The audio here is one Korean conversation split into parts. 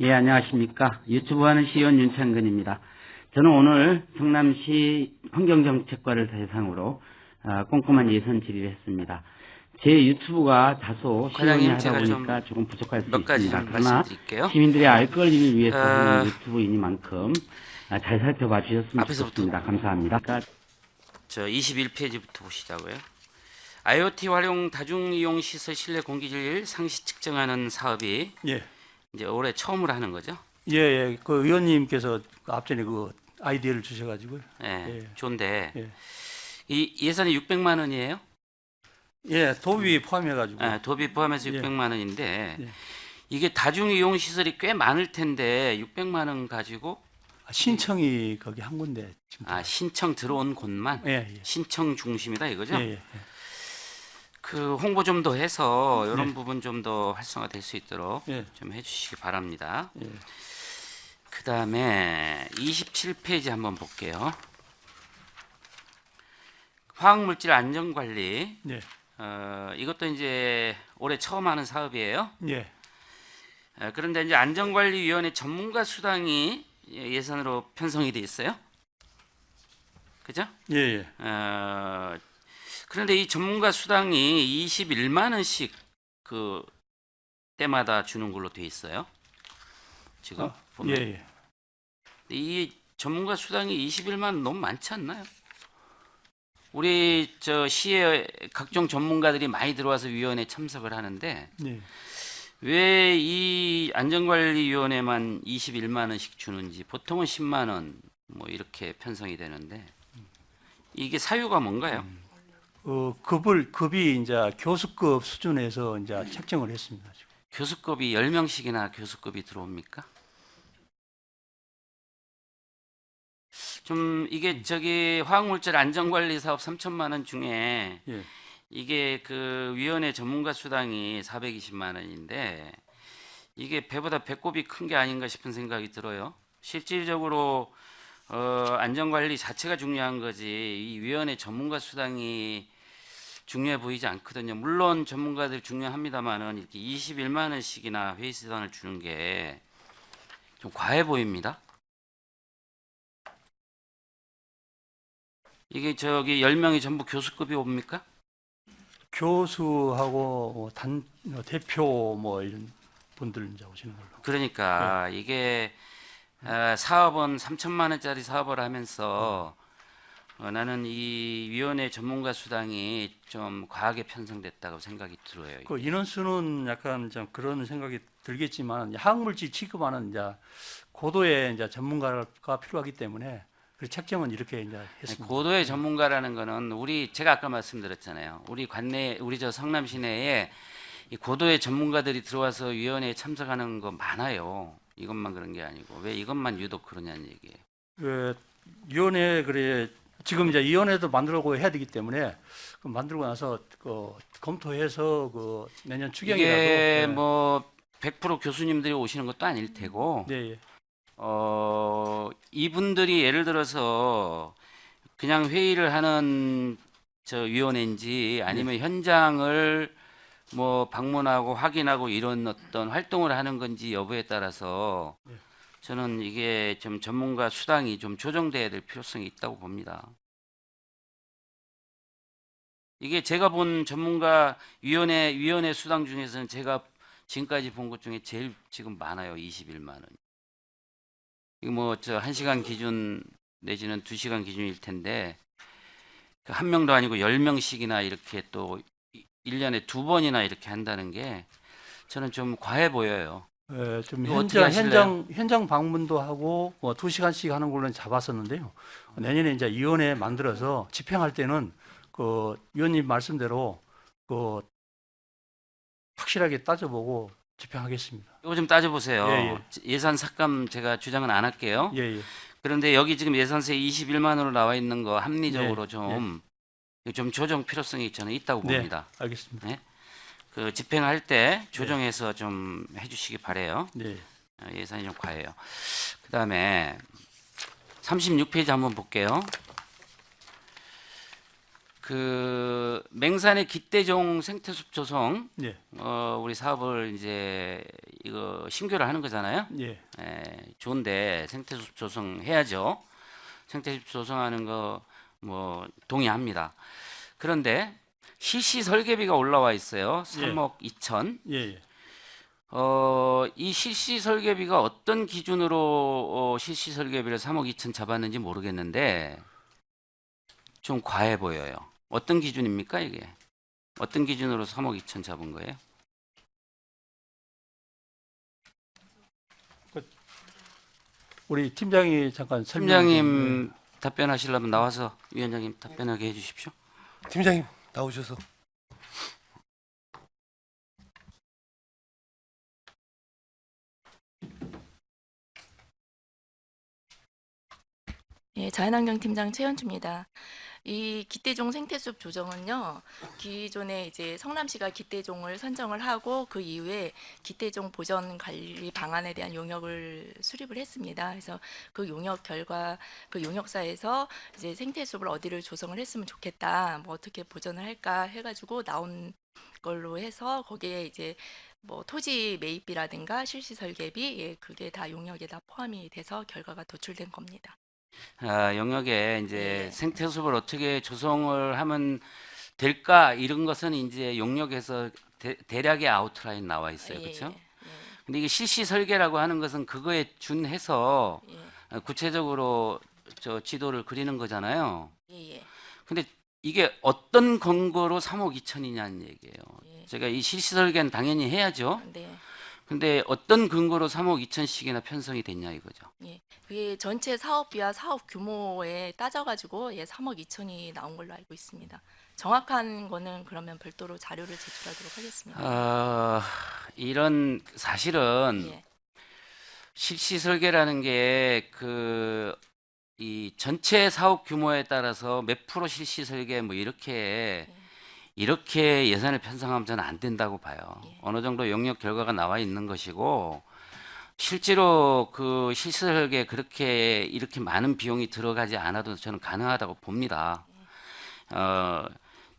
예, 안녕하십니까. 유튜브 하는 시의원 윤창근입니다. 저는 오늘 성남시 환경정책과를 대상으로 꼼꼼한 예산 질의를 했습니다. 제 유튜브가 다소 시의원이 과장님, 하다 제가 보니까 조금 부족할 수 몇 가지 있습니다. 좀 그러나 말씀드릴게요. 시민들의 알 권리를 위해서 하는 유튜브이니만큼 잘 살펴봐 주셨으면 앞에서부터 좋겠습니다. 감사합니다. 저 21페이지부터 보시자고요. IoT 활용 다중이용 시설 실내 공기질 상시 측정하는 사업이 예, 이제 올해 처음으로 하는 거죠. 예, 예. 그 의원님께서 앞전에 그 아이디어를 주셔가지고요. 예, 예. 좋은데 예, 이 예산이 600만 원이에요. 예, 도비 포함해가지고. 예, 도비 포함해서 예. 600만 원인데 예. 이게 다중이용 시설이 꽤 많을 텐데 600만 원 가지고 신청이 거기 한 군데 지금. 신청 들어온 곳만 예, 예. 신청 중심이다 이거죠. 예, 예. 그 홍보 좀 더 해서 이런 네. 부분 좀 더 활성화될 수 있도록 예. 좀 해주시기 바랍니다. 예. 그 다음에 27페이지 한번 볼게요. 화학물질 안전관리. 예. 이것도 이제 올해 처음 하는 사업이에요. 예. 그런데 이제 안전관리위원회 전문가 수당이 예산으로 편성이 돼 있어요. 그죠? 예, 예. 그런데 이 전문가 수당이 21만 원씩 그 때마다 주는 걸로 돼 있어요. 지금 보면 예, 예. 이 전문가 수당이 21만 원 너무 많지 않나요? 우리 저 시에 각종 전문가들이 많이 들어와서 위원회 참석을 하는데 예. 왜 이 안전관리위원회만 21만 원씩 주는지 보통은 10만 원 뭐 이렇게 편성이 되는데 이게 사유가 뭔가요? 급이 이제 교수급 수준에서 이제 책정을 했습니다. 지금. 교수급이 10명씩이나 교수급이 들어옵니까? 좀 이게 저기 화학물질 안전관리 사업 3천만 원 중에 예. 이게 그 위원회 전문가 수당이 420만 원인데 이게 배보다 배꼽이 큰 게 아닌가 싶은 생각이 들어요. 실질적으로 안전관리 자체가 중요한 거지 이 위원회 전문가 수당이 중요해 보이지 않거든요. 물론 전문가들 중요합니다만은 이렇게 21만 원씩이나 회의 수당을 주는 게 좀 과해 보입니다. 이게 저기 10명이 전부 교수급이 옵니까? 교수하고 대표 뭐 이런 분들 이제 오시는 걸로. 그러니까 이게 사업은 3천만 원짜리 사업을 하면서 나는 이 위원회 전문가 수당이 좀 과하게 편성됐다고 생각이 들어요. 그 인원수는 약간 좀 그런 생각이 들겠지만 화학물질 취급하는 이제 고도의 이제 전문가가 필요하기 때문에 그 책정은 이렇게 이제 했습니다. 고도의 전문가라는 거는 제가 아까 말씀드렸잖아요. 우리 관내 우리 저 성남시 내에 이 고도의 전문가들이 들어와서 위원회에 참석하는 거 많아요. 이것만 그런 게 아니고 왜 이것만 유독 그러냐는 얘기예요. 그 위원회 그래 지금 이제 위원회도 만들고 해야 되기 때문에 그 만들고 나서 그 검토해서 그 내년 추경이라도 이게 뭐 100% 교수님들이 오시는 것도 아닐 테고 네, 예. 이분들이 예를 들어서 그냥 회의를 하는 저 위원회인지 아니면 현장을 뭐 방문하고 확인하고 이런 어떤 활동을 하는 건지 여부에 따라서 네. 저는 이게 좀 전문가 수당이 좀 조정돼야 될 필요성이 있다고 봅니다. 이게 제가 본 전문가 위원회 수당 중에서는 제가 지금까지 본 것 중에 제일 지금 많아요. 21만 원. 이거 뭐 저 1시간 기준 내지는 2시간 기준일 텐데 한 명도 아니고 10명씩이나 이렇게 또 1년에 2번이나 이렇게 한다는 게 저는 좀 과해 보여요. 좀 이거 어떻게 하실래요? 현장 방문도 하고 뭐 2시간씩 하는 걸로 잡았었는데요. 내년에 이제 위원회 만들어서 집행할 때는 그 위원님 말씀대로 그 확실하게 따져보고 집행하겠습니다. 이거 좀 따져보세요. 예, 예산 삭감 제가 주장은 안 할게요. 예, 예. 그런데 여기 지금 예산세 21만 원으로 나와 있는 거 합리적으로 네, 좀 조정 필요성이 저는 있다고 네, 봅니다. 알겠습니다. 네? 그 집행할 때 조정해서 좀 해주시기 바래요. 네. 예산이 좀 과해요. 그 다음에 36페이지 한번 볼게요. 그 맹산의 기대종 생태숲 조성 예, 우리 사업을 이제 이거 신규를 하는 거잖아요. 예, 좋은데 생태숲 조성해야죠. 생태숲 조성하는 거 뭐 동의합니다. 그런데 실시 설계비가 올라와 있어요. 3억 2천. 예, 예. 이 실시 설계비가 어떤 기준으로 실시 설계비를 3억 2천 잡았는지 모르겠는데 좀 과해 보여요. 어떤 기준입니까, 이게? 어떤 기준으로 3억 2천 잡은 거예요? 우리 팀장이 잠깐 설명. 팀장님 답변하시려면 나와서 위원장님 답변하게 해주십시오. 팀장님 나오셔서. 예, 자연환경팀장 최연주입니다. 이 기대종 생태숲 조정은요, 기존에 이제 성남시가 기대종을 선정을 하고 그 이후에 기대종 보전 관리 방안에 대한 용역을 수립을 했습니다. 그래서 그 용역 결과 그 용역사에서 이제 생태숲을 어디를 조성을 했으면 좋겠다, 뭐 어떻게 보전을 할까 해가지고 나온 걸로 해서 거기에 이제 뭐 토지 매입비라든가 실시 설계비, 예, 그게 다 용역에 다 포함이 돼서 결과가 도출된 겁니다. 영역에 이제 예. 생태숲을 어떻게 조성을 하면 될까 이런 것은 이제 용역에서 대략의 아웃라인 나와 있어요, 그렇죠? 근데 이게 실시 설계라고 하는 것은 그거에 준해서 예, 구체적으로 저 지도를 그리는 거잖아요. 예, 예, 근데 이게 어떤 근거로 3억 2천이냐는 얘기예요. 예. 제가 이 실시 설계는 당연히 해야죠. 네. 근데 어떤 근거로 3억 2천씩이나 편성이 됐냐 이거죠. 예, 그게 전체 사업비와 사업 규모에 따져가지고 예, 3억 2천이 나온 걸로 알고 있습니다. 정확한 거는 그러면 별도로 자료를 제출하도록 하겠습니다. 이런 사실은 예, 실시 설계라는 게 이 전체 사업 규모에 따라서 몇 프로 실시 설계 뭐 이렇게 예산을 편성하면 저는 안 된다고 봐요. 예. 어느 정도 영역 결과가 나와 있는 것이고 실제로 그 실시 설계에 그렇게 이렇게 많은 비용이 들어가지 않아도 저는 가능하다고 봅니다.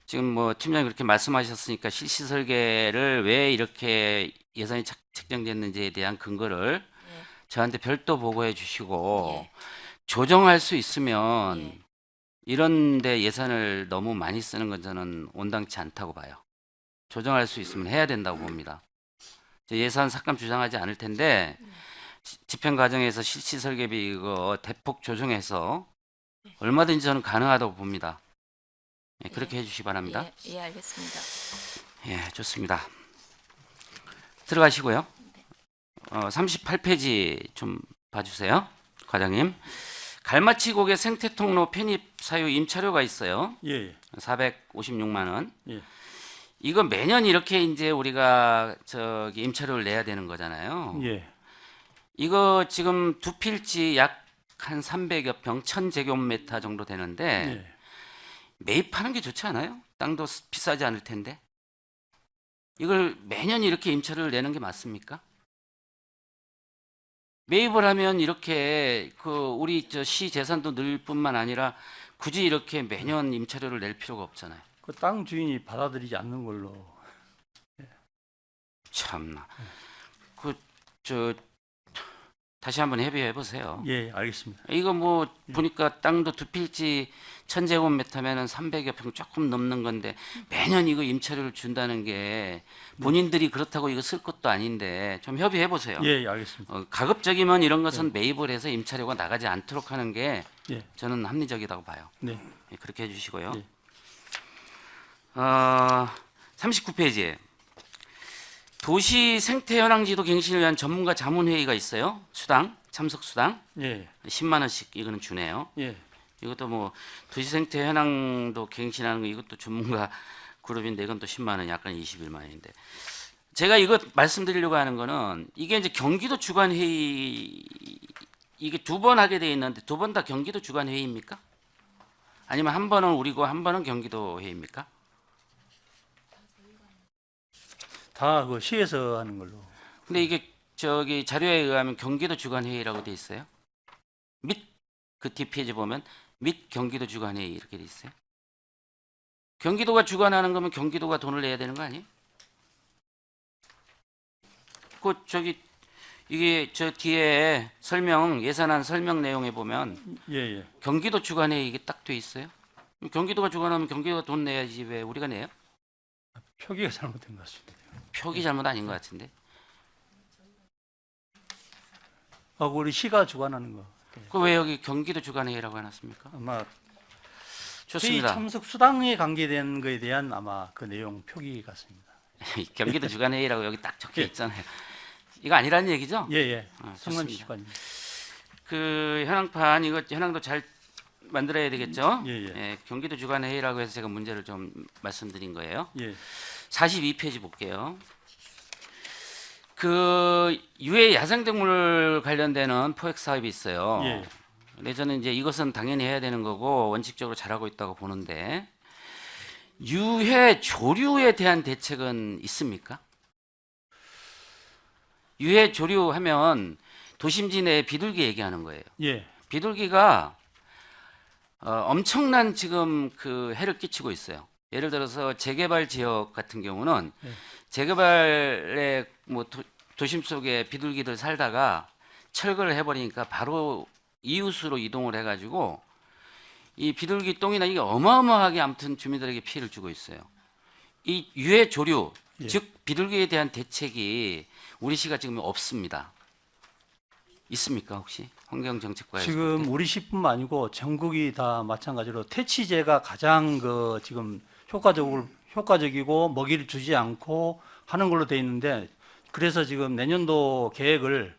지금 뭐 팀장님 그렇게 말씀하셨으니까 실시 설계를 왜 이렇게 예산이 책정됐는지에 대한 근거를 예, 저한테 별도 보고해 주시고 예. 조정할 수 있으면 예. 이런데 예산을 너무 많이 쓰는 건 저는 온당치 않다고 봐요. 조정할 수 있으면 해야 된다고 봅니다. 예산 삭감 주장하지 않을 텐데 집행 과정에서 실시 설계비 이거 대폭 조정해서 얼마든지 저는 가능하다고 봅니다. 예, 그렇게 해주시기 바랍니다. 예, 예, 알겠습니다. 예, 좋습니다. 들어가시고요. 38페이지 좀 봐주세요, 과장님. 갈마치 고개 생태통로 편입 사유 임차료가 있어요. 예, 456만 원. 예, 이거 매년 이렇게 이제 우리가 저기 임차료를 내야 되는 거잖아요. 예, 이거 지금 두 필지 약 한 300여 평, 1000제곱미터 정도 되는데 예. 매입하는 게 좋지 않아요? 땅도 비싸지 않을 텐데. 이걸 매년 이렇게 임차료를 내는 게 맞습니까? 매입을 하면 이렇게 우리 저 시 재산도 늘 뿐만 아니라 굳이 이렇게 매년 임차료를 낼 필요가 없잖아요. 그 땅 주인이 받아들이지 않는 걸로. 참나. 다시 한번 협의해 보세요. 예, 알겠습니다. 이거 뭐 보니까 땅도 두 필지 1000제곱미터면은 300여 평 조금 넘는 건데 매년 이거 임차료를 준다는 게 본인들이 그렇다고 이거 쓸 것도 아닌데 좀 협의해 보세요. 예, 알겠습니다. 가급적이면 이런 것은 매입을 해서 임차료가 나가지 않도록 하는 게 예, 저는 합리적이라고 봐요. 네, 예, 그렇게 해주시고요. 예. 39페이지에 도시 생태 현황지도 갱신을 위한 전문가 자문회의가 있어요. 참석 수당 예, 10만 원씩 이거는 주네요. 예, 이것도 뭐 도시 생태 현황도 갱신하는 거 이것도 전문가 그룹인데 이건 또 10만 원, 약간 21만 원인데 제가 이거 말씀드리려고 하는 거는 이게 이제 경기도 주관 회의 이게 두 번 하게 돼 있는데 두 번 다 경기도 주관 회의입니까? 아니면 한 번은 우리고 한 번은 경기도 회의입니까? 다 그 시에서 하는 걸로. 근데 이게 저기 자료에 의하면 경기도 주관 회의라고 돼 있어요. 및 그 뒷페이지 보면 및 경기도 주관 회의 이렇게 돼 있어요. 경기도가 주관하는 거면 경기도가 돈을 내야 되는 거 아니에요? 그 저기 이게 저 뒤에 설명 예산안 설명 내용에 보면 예, 예. 경기도 주관에 이게 딱 돼 있어요. 경기도가 주관하면 경기도가 돈 내야지 왜 우리가 내요? 표기가 잘못된 것 같습니다. 표기 잘못 아닌 것 같은데. 우리 시가 주관하는 거. 그 왜 여기 경기도 주관회의라고 해놨습니까? 아마 회의 좋습니다. 참석 수당에 관계된 거에 대한 아마 그 내용 표기 같습니다. 경기도 주관회의라고 여기 딱 적혀 예. 있잖아요. 이거 아니라는 얘기죠? 예, 예. 아, 성남시 좋습니다. 관입니다. 그 현황판 이거 현황도 잘 만들어야 되겠죠? 예, 예. 경기도 주관회의라고 해서 제가 문제를 좀 말씀드린 거예요. 예. 42페이지 볼게요. 그 유해 야생동물 관련되는 포획 사업이 있어요. 예. 근데 저는 이제 이것은 당연히 해야 되는 거고 원칙적으로 잘하고 있다고 보는데 유해 조류에 대한 대책은 있습니까? 유해 조류하면 도심지 내 비둘기 얘기하는 거예요. 예. 비둘기가 엄청난 지금 그 해를 끼치고 있어요. 예를 들어서 재개발 지역 같은 경우는 네. 재개발에 뭐 도심 속에 비둘기들 살다가 철거를 해버리니까 바로 이웃으로 이동을 해가지고 이 비둘기 똥이나 이게 어마어마하게 아무튼 주민들에게 피해를 주고 있어요. 이 유해 조류, 예. 즉 비둘기에 대한 대책이 우리 시가 지금 없습니다. 있습니까 혹시 환경정책과에서? 지금 우리 시뿐만 아니고 전국이 다 마찬가지로 퇴치제가 가장 그 지금 효과적이고 먹이를 주지 않고 하는 걸로 돼 있는데 그래서 지금 내년도 계획을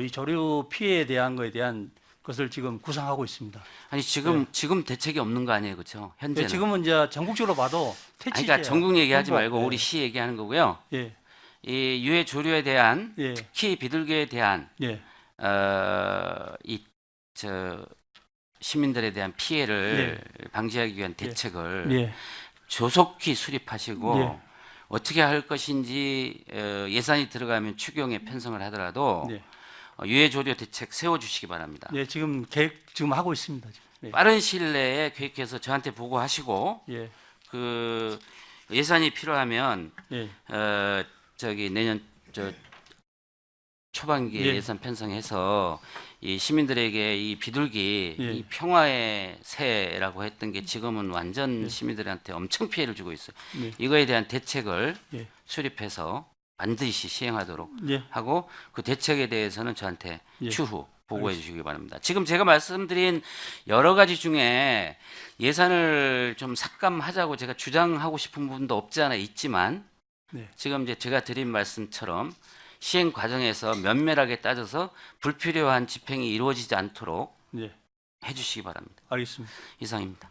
이 조류 피해에 대한 거에 대한 것을 지금 구상하고 있습니다. 아니 지금 대책이 없는 거 아니에요, 그렇죠? 현재는. 지금은 이제 전국적으로 봐도 아니, 퇴치제. 그러니까 전국 얘기하지 말고 예. 우리 시 얘기하는 거고요. 예, 이 유해 조류에 대한 예, 특히 비둘기에 대한 예, 이 저 시민들에 대한 피해를 방지하기 위한 대책을 예, 조속히 수립하시고 예. 어떻게 할 것인지 예산이 들어가면 추경에 편성을 하더라도 예. 유해 조류 대책 세워주시기 바랍니다. 예, 지금 계획 지금 하고 있습니다. 지금. 예, 빠른 시일 내에 계획해서 저한테 보고하시고 예, 그 예산이 필요하면 예, 저기 내년 초반기에 예. 예산 편성해서 이 시민들에게 이 비둘기 예. 이 평화의 새라고 했던 게 지금은 완전 예. 시민들한테 엄청 피해를 주고 있어요. 예. 이거에 대한 대책을 예. 수립해서 반드시 시행하도록 예, 하고 그 대책에 대해서는 저한테 예. 추후 보고해 주시기 바랍니다. 지금 제가 말씀드린 여러 가지 중에 예산을 좀 삭감하자고 제가 주장하고 싶은 부분도 없지 않아 있지만 네. 지금 이제 제가 드린 말씀처럼 시행 과정에서 면밀하게 따져서 불필요한 집행이 이루어지지 않도록 예, 해주시기 바랍니다. 알겠습니다. 이상입니다.